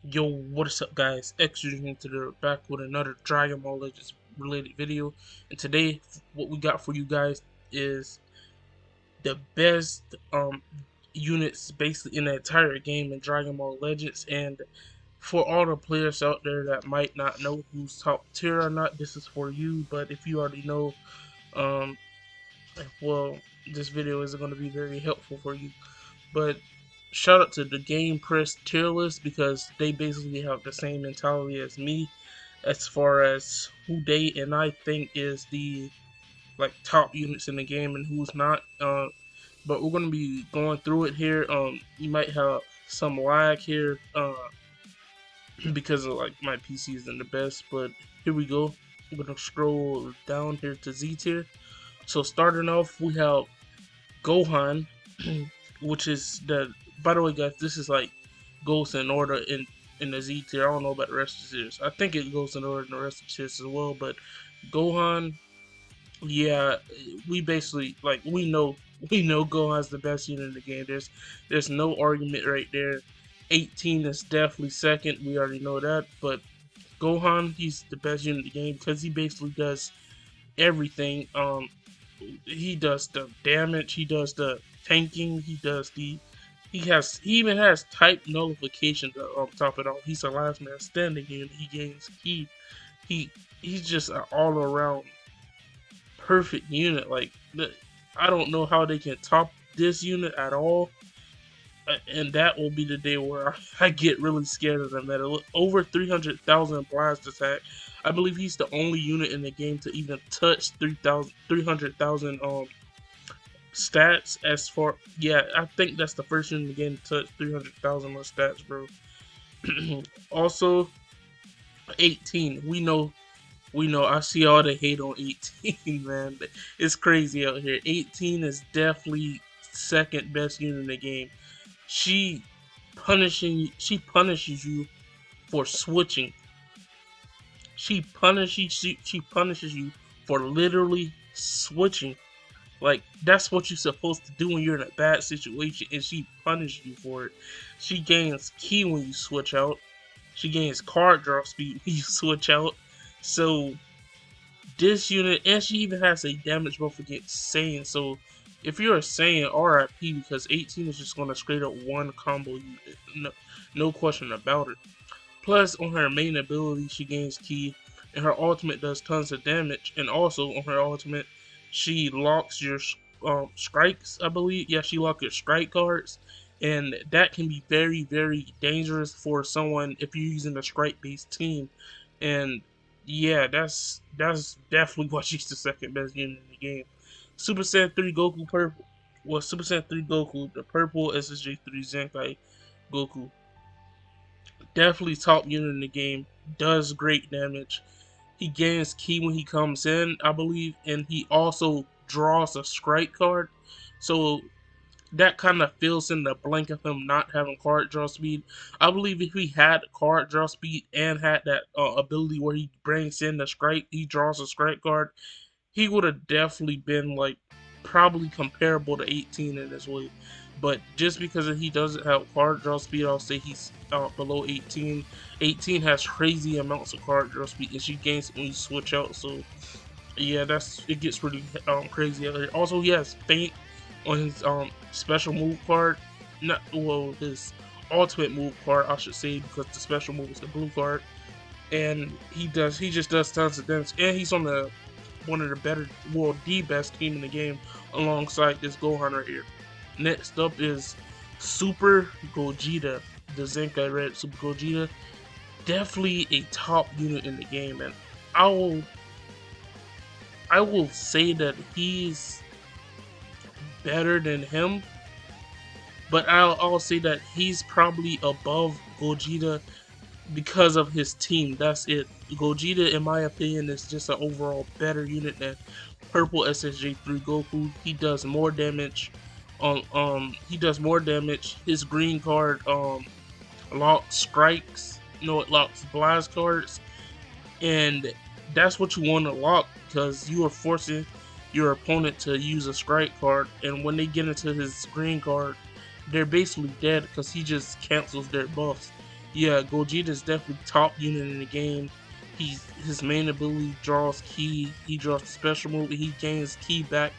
Yo, what is up, guys? X into the back with another Dragon Ball Legends related video, and today what we got for you guys is the best units basically in the entire game in Dragon Ball Legends. And for all the players out there that might not know who's top tier or not, this is for you. But if you already know, um, well, this video isn't going to be very helpful for you. But shout out to the Game Press tier list because they basically have the same mentality as me as far as who they and I think is the like top units in the game and who's not. But we're gonna be going through it here. You might have some lag here because of like my PC isn't the best, but here we go. I'm gonna scroll down here to Z tier. So starting off, we have Gohan, which is the. By the way, guys, this is like goes in order in the Z tier. I don't know about the rest of the tiers. I think it goes in order in the rest of the tiers as well. But Gohan, yeah, we basically like we know Gohan's the best unit in the game. There's no argument right there. 18 is definitely second. We already know that. But Gohan, he's the best unit in the game because he basically does everything. He does the damage, he does the tanking, he even has type nullification to top it off. He's the last man standing here and he gains he he's just an all around perfect unit. I don't know how they can top this unit at all. And that will be the day where I get really scared of them. At over 300,000 blast attack, I believe he's the only unit in the game to even touch 300,000 stats. As far, yeah, I think that's the first unit in the game to touch 300,000 more stats, bro. Also, 18. We know. I see all the hate on 18, man. It's crazy out here. 18 is definitely second best unit in the game. She punishes you for switching. She punishes you for literally switching. Like that's what you're supposed to do when you're in a bad situation, and she punishes you for it. She gains ki when you switch out. She gains card draw speed when you switch out. So this unit, and she even has a damage buff against Saiyan. So if you're a Saiyan, RIP, because 18 is just gonna straight up one combo you, no question about it. Plus, on her main ability, she gains ki, and her ultimate does tons of damage. And also on her ultimate, she locks your strikes. I believe, yeah, she locks your strike cards, and that can be very, very dangerous for someone if you're using a strike-based team. And yeah, that's definitely why she's the second best unit in the game. Super Saiyan 3 Goku purple. Well, Super Saiyan 3 Goku, the purple SSJ3 Zenkai Goku. Definitely top unit in the game. Does great damage. He gains ki when he comes in, I believe, and he also draws a strike card. So that kind of fills in the blank of him not having card draw speed. I believe if he had card draw speed and had that ability where he brings in the strike, he draws a strike card, he would have definitely been like probably comparable to 18 in this way. But just because he doesn't have card draw speed, I'll say he's below 18. 18 has crazy amounts of card draw speed, and she gains it when you switch out. So yeah, it gets really crazy out here. Also, he has faint on his special move card. Not well, his ultimate move card, I should say, because the special move is the blue card. And he just does tons of damage, and he's on the one of the better, well, the best team in the game alongside this Gohan right here. Next up is Super Gogeta, the Zenkai Red Super Gogeta. Definitely a top unit in the game, and I will say that he's better than him, but I'll say that he's probably above Gogeta because of his team. That's it. Gogeta, in my opinion, is just an overall better unit than Purple SSJ3 Goku. He does more damage. He does more damage. His green card locks strikes. No, it locks blast cards, and that's what you want to lock because you are forcing your opponent to use a strike card. And when they get into his green card, they're basically dead because he just cancels their buffs. Yeah, Gogeta is definitely top unit in the game. His main ability draws ki. He draws the special move. And he gains ki back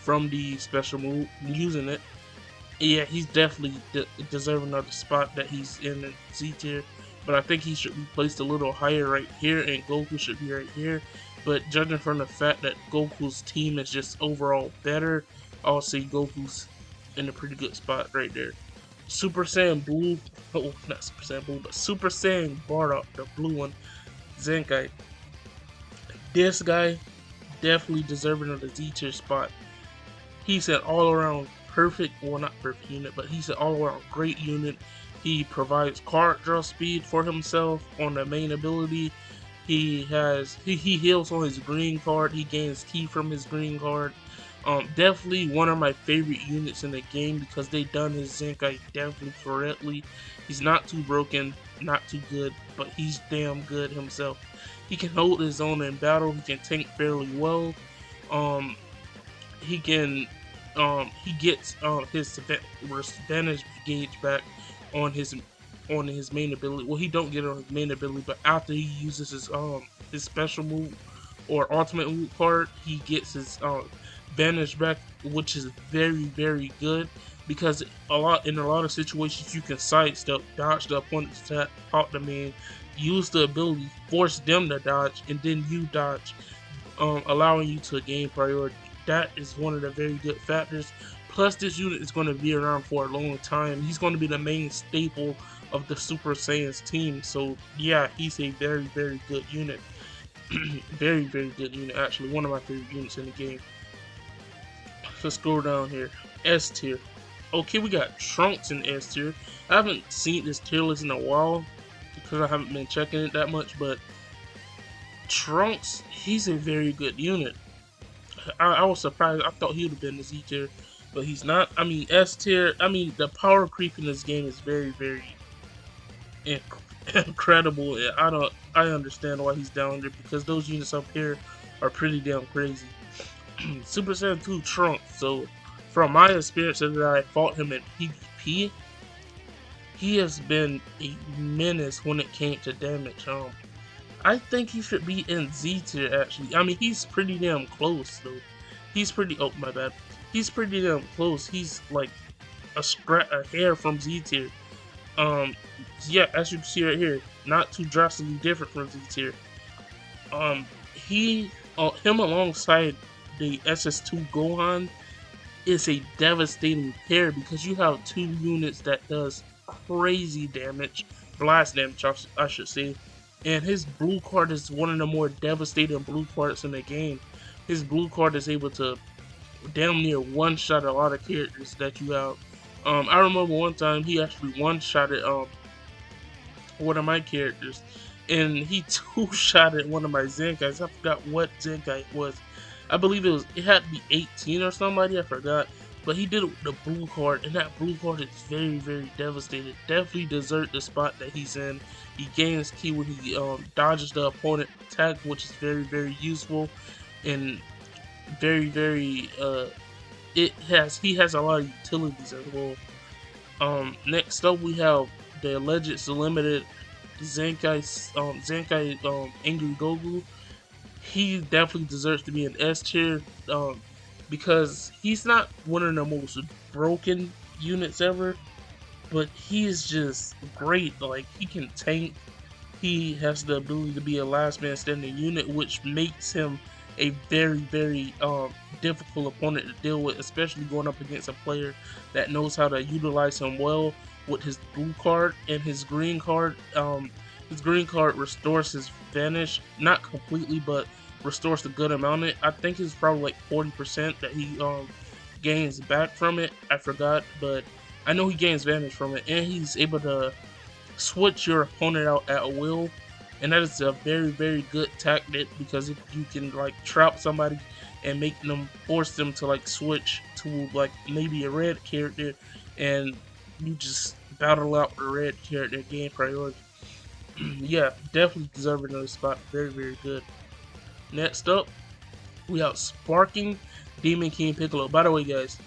from the special move using it. Yeah, he's definitely deserving of the spot that he's in Z tier, but I think he should be placed a little higher right here, and Goku should be right here. But judging from the fact that Goku's team is just overall better, I'll say Goku's in a pretty good spot right there. Super Saiyan Blue, oh, not Super Saiyan Blue, but Super Saiyan Bardock, the blue one, Zenkai. This guy definitely deserving of the Z tier spot. He's an all-around perfect, well not perfect unit, but he's an all-around great unit. He provides card draw speed for himself on the main ability. He heals on his green card. He gains ki from his green card. Definitely one of my favorite units in the game because they done his Zenkai definitely correctly. He's not too broken, not too good, but he's damn good himself. He can hold his own in battle. He can tank fairly well. Um, he can he gets his advantage gauge back on his main ability. Well, he don't get it on his main ability, but after he uses his special move or ultimate move card, he gets his advantage back, which is very good because in a lot of situations you can sidestep, dodge the opponent's attack, pop them in, use the ability, force them to dodge, and then you dodge, allowing you to gain priority. That is one of the very good factors. Plus, this unit is going to be around for a long time. He's going to be the main staple of the Super Saiyan's team. So, yeah, he's a very good unit. very good unit, actually. One of my favorite units in the game. Let's go down here. S tier. Okay, we got Trunks in S tier. I haven't seen this tier list in a while because I haven't been checking it that much, but Trunks, he's a very good unit. I was surprised. I thought he would have been the Z tier, but he's not. I mean, S tier. I mean, the power creep in this game is very incredible. I understand why he's down there because those units up here are pretty damn crazy. Super Saiyan 2 Trunks. So, from my experience that I fought him in PvP, he has been a menace when it came to damage. I think he should be in Z tier actually. I mean, he's pretty damn close though. Oh my bad. He's pretty damn close. He's like a hair from Z tier. Yeah, as you can see right here, not too drastically different from Z tier. Him alongside the Ss2 Gohan is a devastating pair because you have two units that does crazy damage, blast damage I should say. And his blue card is one of the more devastating blue cards in the game. His blue card is able to damn near one-shot a lot of characters that you have. I remember one time he actually one-shotted one of my characters, and he two-shotted one of my Zenkais. I forgot what Zenkai it was. I believe it had to be 18 or somebody. I forgot. But he did it with the blue card, and that blue card is very devastating. Definitely deserves the spot that he's in. He gains ki when he dodges the opponent attack, which is very useful, and he has a lot of utilities as well. Next up we have the Legends Limited Zenkai Angry Gogu. He definitely deserves to be an S tier. Because he's not one of the most broken units ever, but he is just great. Like, he can tank, he has the ability to be a last man standing unit, which makes him a very difficult opponent to deal with, especially going up against a player that knows how to utilize him well with his blue card and his green card. His green card restores his vanish, not completely, but restores a good amount of it. I think it's probably like 40% that he gains back from it. I forgot, but I know he gains vanish from it, and he's able to switch your opponent out at will, and that is a very good tactic because if you can like trap somebody and make them force them to like switch to like maybe a red character, and you just battle out the red character, gain priority. Yeah, definitely deserving of the spot. Very good. Next up, we have Sparking Demon King Piccolo. By the way, guys,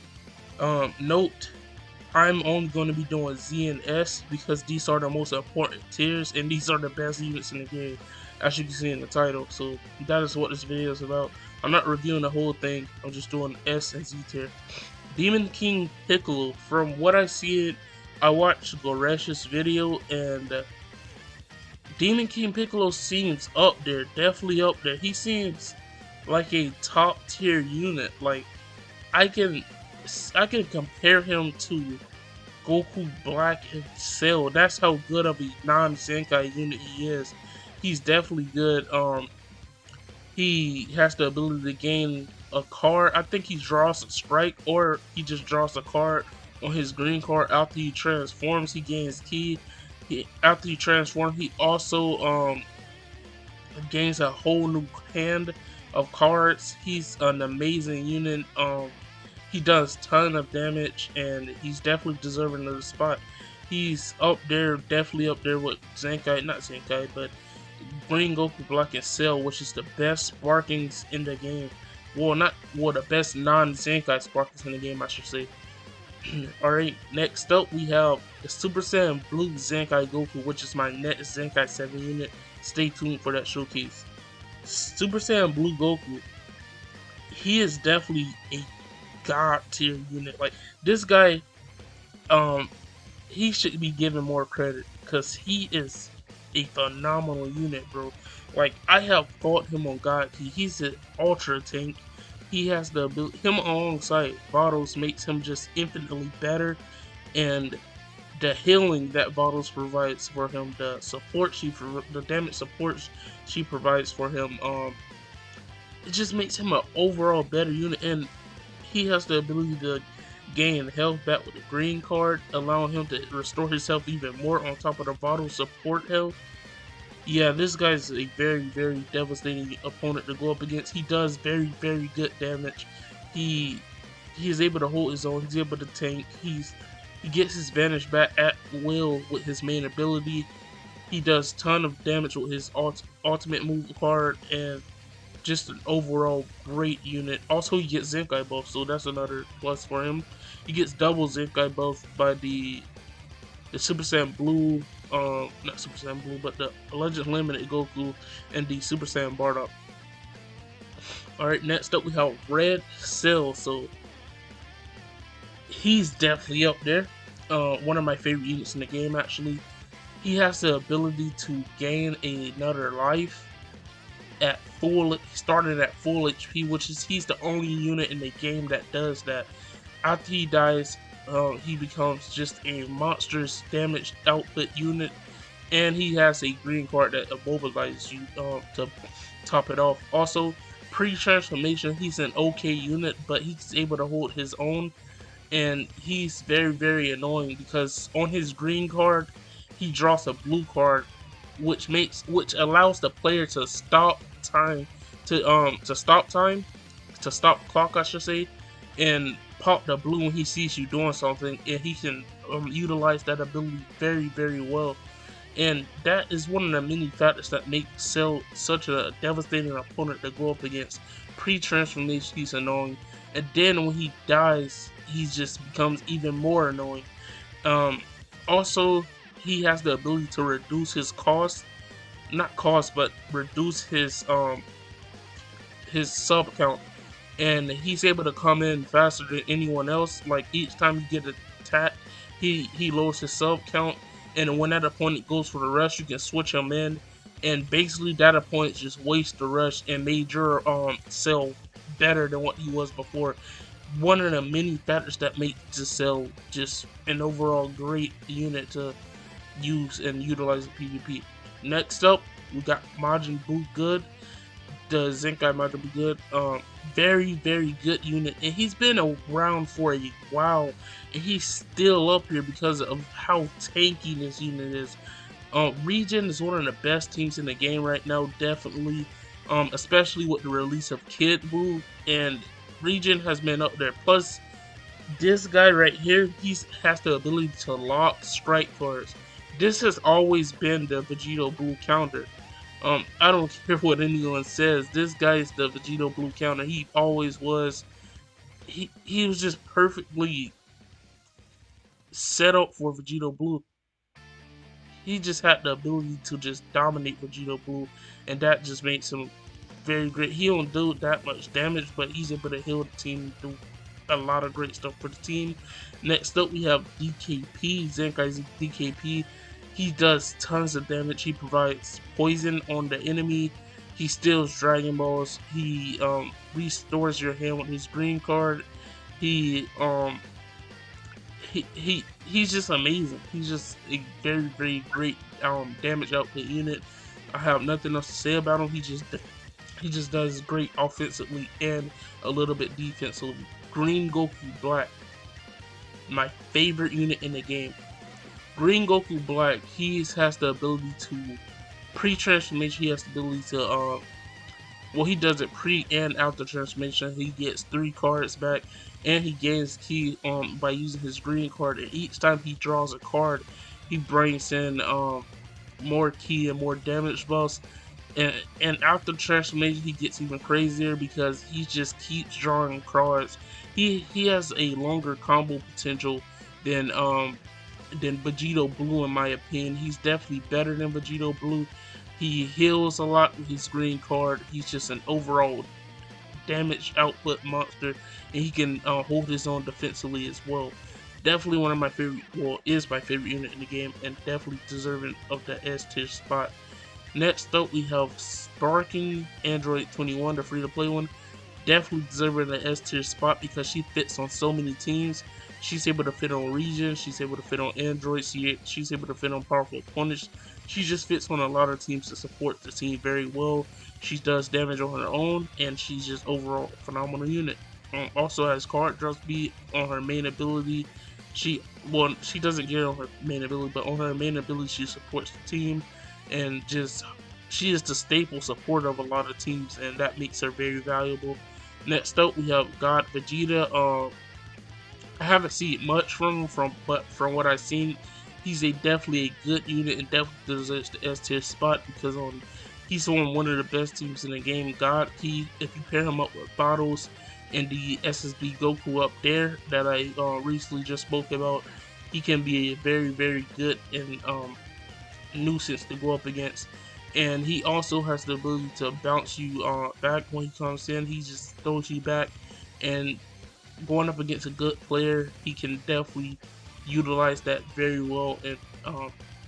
note, I'm only going to be doing Z and S because these are the most important tiers and these are the best units in the game, as you can see in the title. So that is what this video is about. I'm not reviewing the whole thing, I'm just doing S and Z tier. Demon King Piccolo, from what I see it, I watched Goresh's video and Demon King Piccolo seems up there, definitely up there. He seems like a top tier unit. Like I can compare him to Goku Black and Cell. That's how good of a non-Zenkai unit he is. He's definitely good. He has the ability to gain a card. I think he draws a strike or he just draws a card on his green card after he transforms. He gains ki. After he transforms, he also gains a whole new hand of cards. He's an amazing unit. He does ton of damage and he's definitely deserving of the spot. He's up there, definitely up there with Zenkai, not Zenkai, but Green Goku Black and Cell, which is the best Sparkings in the game. The best non-Zenkai Sparkings in the game, I should say. Alright, next up we have the Super Saiyan Blue Zenkai Goku, which is my next Zenkai 7 unit. Stay tuned for that showcase. Super Saiyan Blue Goku, he is definitely a god tier unit. Like this guy, he should be given more credit because he is a phenomenal unit, bro. Like I have fought him on God Key. He's an ultra tank. He has the ability. Him alongside Bottles makes him just infinitely better, and the healing that Bottles provides for him, the damage support she provides for him, it just makes him an overall better unit, and he has the ability to gain health back with the green card, allowing him to restore his health even more on top of the bottle support health. Yeah, this guy's a very, very devastating opponent to go up against. He does very, very good damage. He is able to hold his own. He's able to tank. He gets his Vanish back at will with his main ability. He does ton of damage with his ultimate move card, and just an overall great unit. Also, he gets Zenkai buff, so that's another plus for him. He gets double Zenkai buff by the Super Saiyan Blue, not Super Saiyan Blue, but the Legend Limited Goku and the Super Saiyan Bardock. Alright, next up we have Red Cell. So he's definitely up there. One of my favorite units in the game, actually. He has the ability to gain another life at started at full HP, which is he's the only unit in the game that does that. After he dies, he becomes just a monstrous damage output unit, and he has a green card that immobilizes you to top it off. Also, pre-transformation, he's an okay unit, but he's able to hold his own, and he's very, very annoying because on his green card, he draws a blue card, which allows the player to stop time, to stop clock, I should say, and pop the blue when he sees you doing something, and he can utilize that ability very, very well. And that is one of the many factors that make Cell such a devastating opponent to go up against. Pre-transformation, he's annoying, and then when he dies, he just becomes even more annoying. Also, he has the ability to reduce his reduce his sub count, and he's able to come in faster than anyone else. Like each time you get attacked, he lowers his sub count, and when that opponent goes for the rush, you can switch him in, and basically that opponent just wastes the rush and made your Cell better than what he was before. One of the many factors that make the Cell just an overall great unit to use and utilize in PvP. Next up, we got Majin Buu Good, the Zenkai Majin Buu Good. Very, very good unit, and he's been around for a while, and he's still up here because of how tanky this unit is. Regen is one of the best teams in the game right now, definitely, especially with the release of Kid Buu, and Regen has been up there. Plus, this guy right here, he has the ability to lock strike cards. This has always been the Vegeta Blue counter. I don't care what anyone says. This guy is the Vegeta Blue counter. He always was. He was just perfectly set up for Vegeta Blue. He just had the ability to just dominate Vegeta Blue, and that just makes him very great. He don't do that much damage, but he's able to heal the team, do a lot of great stuff for the team. Next up, we have DKP, Zenkai's DKP. He does tons of damage. He provides poison on the enemy. He steals Dragon Balls. He restores your hand with his green card. He he's just amazing. He's just a very great damage output unit. I have nothing else to say about him. He just does great offensively and a little bit defensively. Green Goku Black, my favorite unit in the game. Green Goku Black, he has the ability to pre-transformation. He has the ability to well, he does it pre and after transformation. He gets 3 cards back, and he gains ki by using his green card. And each time he draws a card, he brings in more ki and more damage buffs. And after transformation, he gets even crazier because he just keeps drawing cards. He has a longer combo potential than Vegeta Blue, in my opinion. He's definitely better than Vegeta Blue. He heals a lot with his green card. He's just an overall damage output monster, and he can hold his own defensively as well. Definitely one of my favorite, well, is my favorite unit in the game, and definitely deserving of the S tier spot. Next up, we have Sparky Android 21, the free-to-play one. Definitely deserving the S tier spot because she fits on so many teams. She's able to fit on Regen, she's able to fit on Android, she's able to fit on powerful opponents. She just fits on a lot of teams to support the team very well. She does damage on her own, and she's just overall a phenomenal unit. Also has card draw speed on her main ability. She doesn't get it on her main ability, but on her main ability she supports the team, and she is the staple support of a lot of teams, and that makes her very valuable. Next up, we have God Vegeta. I haven't seen much from him, but from what I've seen, he's definitely a good unit and definitely deserves the S tier spot because he's on one of the best teams in the game. God, if you pair him up with Bottles and the SSB Goku up there that I recently just spoke about, he can be a very good and nuisance to go up against. And he also has the ability to bounce you back when he comes in. He just throws you back, and going up against a good player, he can definitely utilize that very well and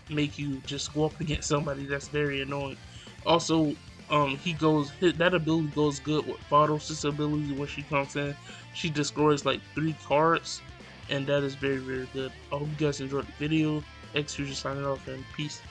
make you just go up against somebody that's very annoying. Also, that ability goes good with Bottles. This ability, when she comes in, she destroys like 3 cards, and that is very good. I hope you guys enjoyed the video. X signing off, and peace.